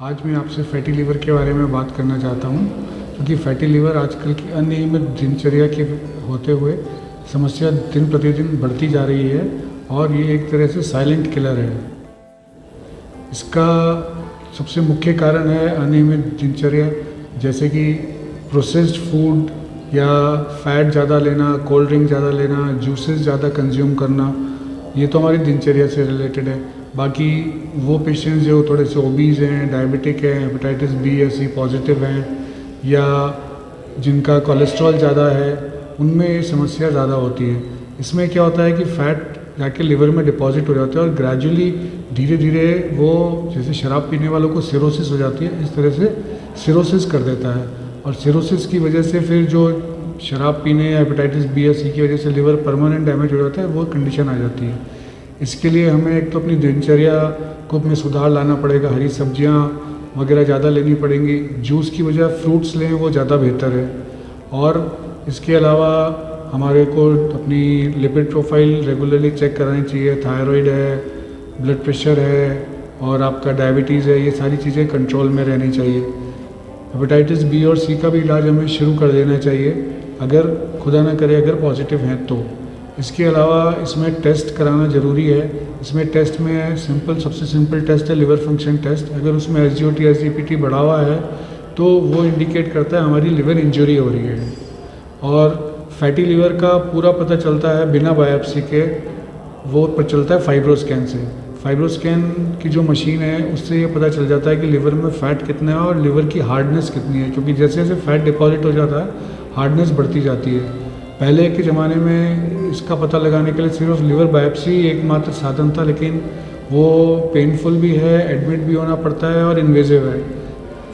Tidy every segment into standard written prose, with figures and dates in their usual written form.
आज मैं आपसे फैटी लीवर के बारे में बात करना चाहता हूँ, क्योंकि फैटी लीवर आजकल की अनियमित दिनचर्या के होते हुए समस्या दिन प्रतिदिन बढ़ती जा रही है और ये एक तरह से साइलेंट किलर है। इसका सबसे मुख्य कारण है अनियमित दिनचर्या, जैसे कि प्रोसेस्ड फूड या फैट ज़्यादा लेना, कोल्ड ड्रिंक ज़्यादा लेना, जूसेस ज़्यादा कंज्यूम करना। ये तो हमारी दिनचर्या से रिलेटेड है। बाकी वो पेशेंट्स जो थोड़े से ओबीज़ हैं, डायबिटिक हैं, हेपेटाइटिस बी या सी पॉजिटिव हैं, या जिनका कोलेस्ट्रॉल ज़्यादा है, उनमें ये समस्या ज़्यादा होती है। इसमें क्या होता है कि फ़ैट जाके लिवर में डिपॉजिट हो जाता है और ग्रेजुअली धीरे धीरे वो, जैसे शराब पीने वालों को सिरोसिस हो जाती है, इस तरह से सिरोसिस कर देता है। और सिरोसिस की वजह से फिर जो शराब पीने या हेपेटाइटिस बी या सी की वजह से लिवर परमानेंट डैमेज हो जाता है, वो कंडीशन आ जाती है। इसके लिए हमें एक तो अपनी दिनचर्या को में सुधार लाना पड़ेगा, हरी सब्जियां वगैरह ज़्यादा लेनी पड़ेंगी, जूस की बजाय फ्रूट्स लें, वो ज़्यादा बेहतर है। और इसके अलावा हमारे को अपनी लिपिड प्रोफाइल रेगुलरली चेक करानी चाहिए। थायराइड है, ब्लड प्रेशर है और आपका डायबिटीज़ है, ये सारी चीज़ें कंट्रोल में रहनी चाहिए। हेपेटाइटिस बी और सी का भी इलाज हमें शुरू कर देना चाहिए, अगर खुदा ना करे अगर पॉजिटिव हैं तो। इसके अलावा इसमें टेस्ट कराना ज़रूरी है। इसमें टेस्ट में सबसे सिंपल टेस्ट है लिवर फंक्शन टेस्ट। अगर उसमें SGOT SGPT बढ़ा हुआ है तो वो इंडिकेट करता है हमारी लिवर इंजरी हो रही है। और फैटी लिवर का पूरा पता चलता है बिना बायोप्सी के, वो पता चलता है फाइब्रोस्कैन से। फाइब्रोस्कैन की जो मशीन है उससे ये पता चल जाता है कि लिवर में फ़ैट कितना है और लिवर की हार्डनेस कितनी है, क्योंकि जैसे जैसे फ़ैट डिपॉजिट हो जाता है हार्डनेस बढ़ती जाती है। पहले के ज़माने में इसका पता लगाने के लिए सिर्फ लिवर बायोप्सी एकमात्र साधन था, लेकिन वो पेनफुल भी है, एडमिट भी होना पड़ता है और इन्वेजिव है।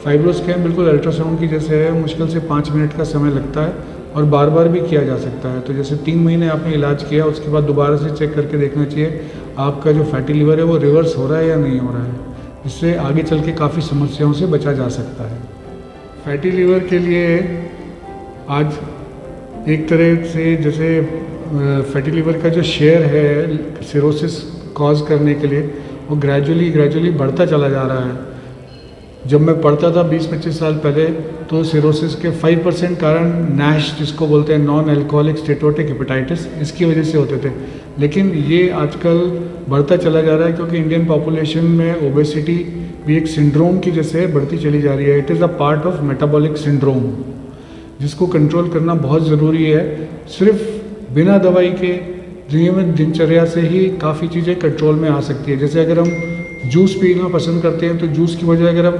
फाइब्रोस्कैन बिल्कुल अल्ट्रासाउंड की जैसे है, मुश्किल से 5 मिनट का समय लगता है और बार बार भी किया जा सकता है। तो जैसे 3 महीने आपने इलाज किया, उसके बाद दोबारा से चेक करके देखना चाहिए आपका जो फैटी लिवर है वो रिवर्स हो रहा है या नहीं हो रहा है। इससे आगे चल के काफ़ी समस्याओं से बचा जा सकता है। फैटी लिवर के लिए आज एक तरह से जैसे फैटी लिवर का जो शेयर है सिरोसिस कॉज करने के लिए, वो ग्रेजुअली बढ़ता चला जा रहा है। जब मैं पढ़ता था 20-25 साल पहले, तो सिरोसिस के 5% कारण नैश, जिसको बोलते हैं नॉन अल्कोहलिक स्टेटोटिक हेपेटाइटिस, इसकी वजह से होते थे। लेकिन ये आजकल बढ़ता चला जा रहा है, क्योंकि इंडियन पॉपुलेशन में ओबेसिटी भी एक सिंड्रोम की जैसे बढ़ती चली जा रही है। It is a part of metabolic syndrome, जिसको कंट्रोल करना बहुत ज़रूरी है। सिर्फ बिना दवाई के नियमित दिनचर्या से ही काफ़ी चीज़ें कंट्रोल में आ सकती है। जैसे अगर हम जूस पीना पसंद करते हैं तो जूस की बजाय अगर हम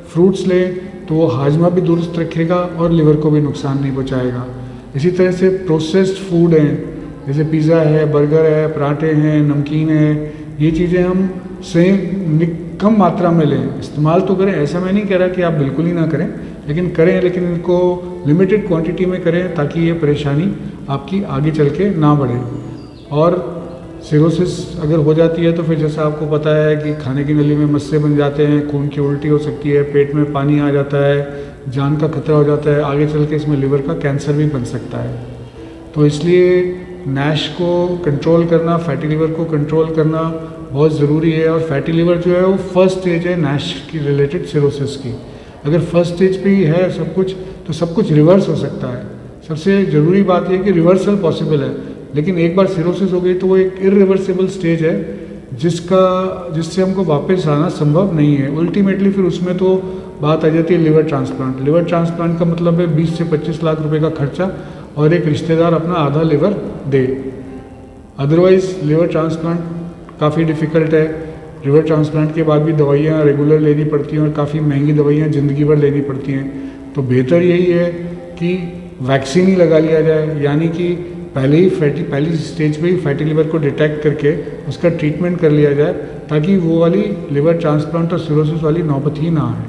फ्रूट्स लें तो वो हाजमा भी दुरुस्त रखेगा और लिवर को भी नुकसान नहीं पहुंचाएगा। इसी तरह से प्रोसेस्ड फूड हैं, जैसे पिज़्ज़ा है, बर्गर है, पराठे हैं, नमकीन है, ये चीज़ें हम कम मात्रा में लें, इस्तेमाल तो करें। ऐसा मैं नहीं कह रहा कि आप बिल्कुल ही ना करें, लेकिन करें, लेकिन इनको लिमिटेड क्वांटिटी में करें, ताकि ये परेशानी आपकी आगे चल के ना बढ़े। और सिरोसिस अगर हो जाती है तो फिर जैसा आपको पता है कि खाने की नली में मस्से बन जाते हैं, खून की उल्टी हो सकती है, पेट में पानी आ जाता है, जान का खतरा हो जाता है, आगे चल के इसमें लिवर का कैंसर भी बन सकता है। तो इसलिए नैश को कंट्रोल करना, फैटी लिवर को कंट्रोल करना बहुत ज़रूरी है। और फैटी लिवर जो है वो फर्स्ट स्टेज है नैश की रिलेटेड सिरोसिस की। अगर फर्स्ट स्टेज पे ही है सब कुछ, तो सब कुछ रिवर्स हो सकता है। सबसे ज़रूरी बात यह कि रिवर्सल पॉसिबल है, लेकिन एक बार सिरोसिस हो गई तो वो एक इरिवर्सिबल स्टेज है, जिससे हमको वापस आना संभव नहीं है। अल्टीमेटली फिर उसमें तो बात आ जाती है लिवर ट्रांसप्लांट। लिवर ट्रांसप्लांट का मतलब है 20 से 25 लाख रुपए का खर्चा और एक रिश्तेदार अपना आधा लिवर दे। अदरवाइज लिवर ट्रांसप्लांट काफ़ी डिफ़िकल्ट है। लिवर ट्रांसप्लांट के बाद भी दवाइयाँ रेगुलर लेनी पड़ती हैं और काफ़ी महंगी दवाइयाँ ज़िंदगी भर लेनी पड़ती हैं। तो बेहतर यही है कि वैक्सीन ही लगा लिया जाए, यानी कि पहली स्टेज पे ही फैटी लिवर को डिटेक्ट करके उसका ट्रीटमेंट कर लिया जाए, ताकि वो वाली लिवर ट्रांसप्लांट और सिरोसिस वाली नौबत ही ना आए।